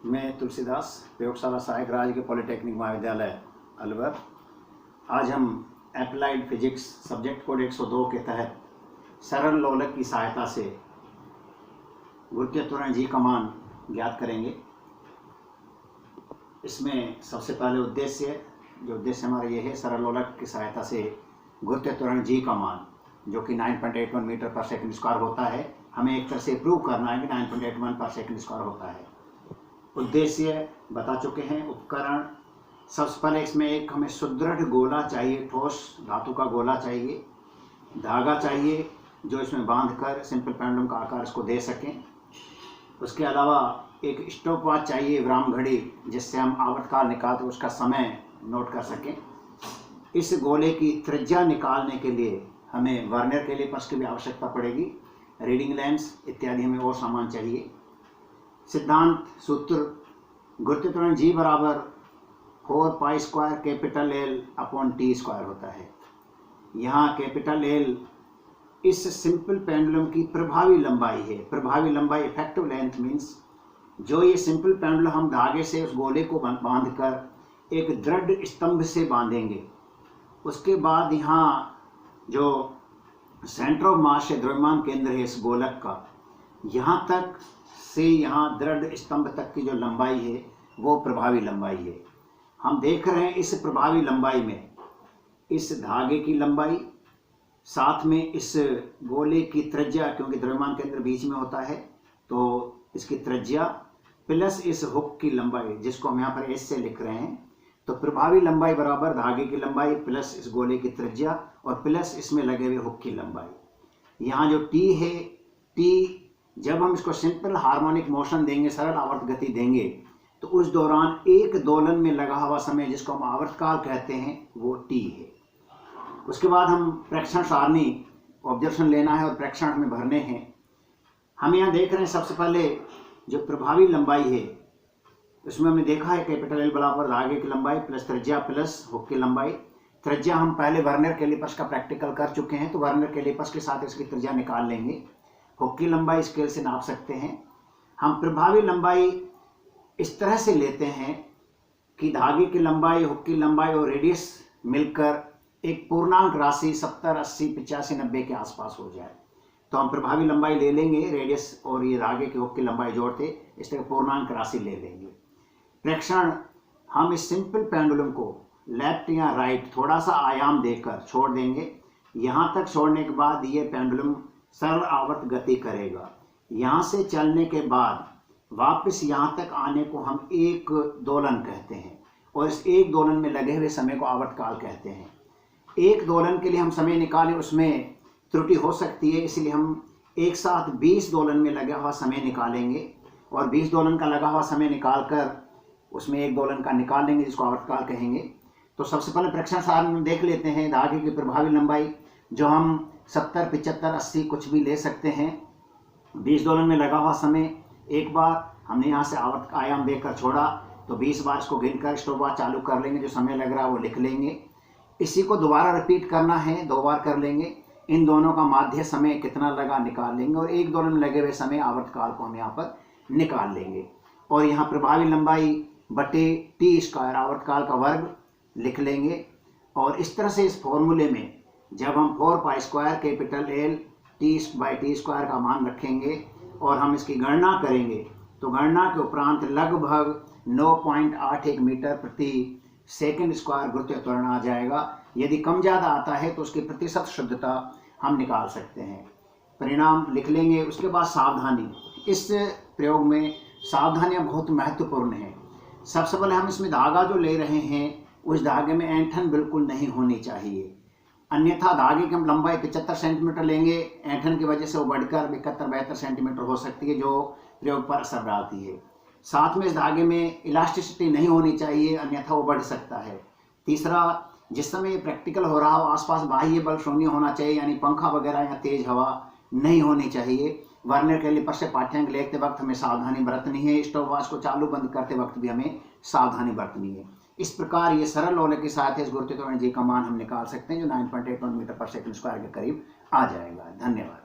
मैं तुलसीदास, प्रयोगशाला सहायक राज्य के पॉलिटेक्निक महाविद्यालय अलवर। आज हम एप्लाइड फिजिक्स सब्जेक्ट कोड 102 के तहत सरल लोलक की सहायता से गुरुत्वीय त्वरण जी का मान ज्ञात करेंगे। इसमें सबसे पहले उद्देश्य हमारा ये है, सरल लोलक की सहायता से गुरुत्वीय त्वरण जी का मान जो कि 9.81 मीटर पर सेकंड स्क्वायर होता है, हमें एक तरह से प्रूव करना है कि 9.81 पर सेकंड स्क्वायर होता है। उद्देश्य बता चुके हैं। उपकरण, सबसे पहले इसमें एक हमें सुदृढ़ गोला चाहिए, ठोस धातु का गोला चाहिए, धागा चाहिए जो इसमें बांधकर सिंपल पेंडुलम का आकार इसको दे सकें। उसके अलावा एक स्टॉपवॉच चाहिए, विराम घड़ी, जिससे हम आवर्तकाल निकालते उसका समय नोट कर सकें। इस गोले की त्रिज्या निकालने के लिए हमें वर्नियर कैलिपर्स की भी आवश्यकता पड़ेगी, रीडिंग लेंस इत्यादि हमें और सामान चाहिए। सिद्धांत सूत्र, गुरुत्वीय त्वरण जी बराबर 4 pi square capital L upon T square होता है। यहाँ कैपिटल एल इस सिंपल पेंडुलम की प्रभावी लंबाई है। प्रभावी लंबाई, इफेक्टिव लेंथ मीन्स जो ये सिंपल पेंडुलम हम धागे से उस गोले को बांधकर एक दृढ़ स्तंभ से बांधेंगे। उसके बाद यहाँ जो सेंटर ऑफ मास है, द्रव्यमान केंद्र है इस गोलक का, यहाँ तक से यहाँ दृढ़ स्तंभ तक की जो लंबाई है वो प्रभावी लंबाई है। हम देख रहे हैं इस प्रभावी लंबाई में इस धागे की लंबाई, साथ में इस गोले की त्रिज्या, क्योंकि द्रव्यमान केंद्र बीच में होता है तो इसकी त्रिज्या प्लस इस हुक की लंबाई, जिसको हम यहाँ पर एस से लिख रहे हैं। तो प्रभावी लंबाई बराबर धागे की लंबाई प्लस इस गोले की त्रिज्या और प्लस इसमें लगे हुए हुक की लंबाई। यहाँ जो टी है, टी जब हम इसको सिंपल हार्मोनिक मोशन देंगे, सरल आवर्त गति देंगे, तो उस दौरान एक दोलन में लगा हुआ समय जिसको हम आवर्तकाल कहते हैं वो टी है। उसके बाद हम प्रेक्षण सारणी ऑब्जर्वेशन लेना है और प्रेक्षण हमें भरने हैं। हम यहाँ देख रहे हैं सबसे पहले जो प्रभावी लंबाई है उसमें हमने देखा है कैपिटल एल बराबर धागे की लंबाई प्लस त्रिज्या प्लस हुक की लंबाई। त्रिज्या हम पहले वर्नियर कैलिपर्स का प्रैक्टिकल कर चुके हैं, तो वर्नियर कैलिपर्स के साथ इसकी त्रिज्या निकाल लेंगे। हुक की लंबाई स्केल से नाप सकते हैं। हम प्रभावी लंबाई इस तरह से लेते हैं कि धागे की लंबाई, हुक की लंबाई और रेडियस मिलकर एक पूर्णांक राशि 70, 80, 85, 90 के आसपास हो जाए तो हम प्रभावी लंबाई ले लेंगे। रेडियस और ये धागे की हुक की लंबाई जोड़ते इस तरह पूर्णांक राशि ले लेंगे। प्रेक्षण, हम इस सिंपल पेंडुलम को लेफ्ट या राइट थोड़ा सा आयाम देकर छोड़ देंगे। यहाँ तक छोड़ने के बाद ये पेंडुलम सरल आवर्त गति करेगा। यहाँ से चलने के बाद वापस यहाँ तक आने को हम एक दोलन कहते हैं और इस एक दोलन में लगे हुए समय को आवर्तकाल कहते हैं। एक दोलन के लिए हम समय निकालें, उसमें त्रुटि हो सकती है, इसलिए हम एक साथ 20 दोलन में लगा हुआ समय निकालेंगे और 20 दोलन का लगा हुआ समय निकालकर उसमें एक दोलन का निकाल लेंगे जिसको आवर्तकाल कहेंगे। तो सबसे पहले प्रेक्षण सारणी में देख लेते हैं धागे की प्रभावी लंबाई जो हम 70, 75, 80 कुछ भी ले सकते हैं। 20 दोलन में लगा हुआ समय, एक बार हमने यहाँ से आवर्त आयाम देकर छोड़ा तो 20 बार इसको गिनकर स्टॉपवॉच चालू कर लेंगे, जो समय लग रहा है वो लिख लेंगे। इसी को दोबारा रिपीट करना है, 2 बार कर लेंगे। इन दोनों का माध्य समय कितना लगा निकाल लेंगे और एक दोलन में लगे हुए समय आवर्तकाल को हम यहाँ पर निकाल लेंगे। और यहाँ प्रभावी लंबाई बटे टी स्क्वायर, आवर्तकाल का वर्ग लिख लेंगे। और इस तरह से इस फॉर्मूले में जब हम 4 pi square capital L T by T square का मान रखेंगे और हम इसकी गणना करेंगे तो गणना के उपरांत लगभग 9.81 मीटर प्रति सेकंड स्क्वायर गुरुत्वीय त्वरण आ जाएगा। यदि कम ज़्यादा आता है तो उसकी प्रतिशत शुद्धता हम निकाल सकते हैं। परिणाम लिख लेंगे। उसके बाद सावधानी, इस प्रयोग में सावधानियाँ बहुत महत्वपूर्ण हैं। सबसे पहले हम इसमें धागा जो ले रहे हैं उस धागे में ऐंठन बिल्कुल नहीं होनी चाहिए, अन्यथा धागे की हम लंबाई 75 सेंटीमीटर लेंगे, ऐंठन की वजह से वो बढ़कर 71-72 सेंटीमीटर हो सकती है जो प्रयोग पर असर डालती है। साथ में इस धागे में इलास्टिसिटी नहीं होनी चाहिए, अन्यथा वो बढ़ सकता है। तीसरा, जिस समय ये प्रैक्टिकल हो रहा हो आसपास बाह्य बल शून्य होना चाहिए, यानी पंखा वगैरह या तेज हवा नहीं होनी चाहिए। वर्नियर कैलिपर से पाठ्यांक लेते वक्त हमें सावधानी बरतनी है। स्टॉपवॉच को चालू बंद करते वक्त भी हमें सावधानी बरतनी है। इस प्रकार ये सरल लोलक के साथ इस गुरुत्वीय त्वरण जी का मान हम निकाल सकते हैं जो 9.81 मीटर पर सेकंड स्क्वायर के करीब आ जाएगा। धन्यवाद।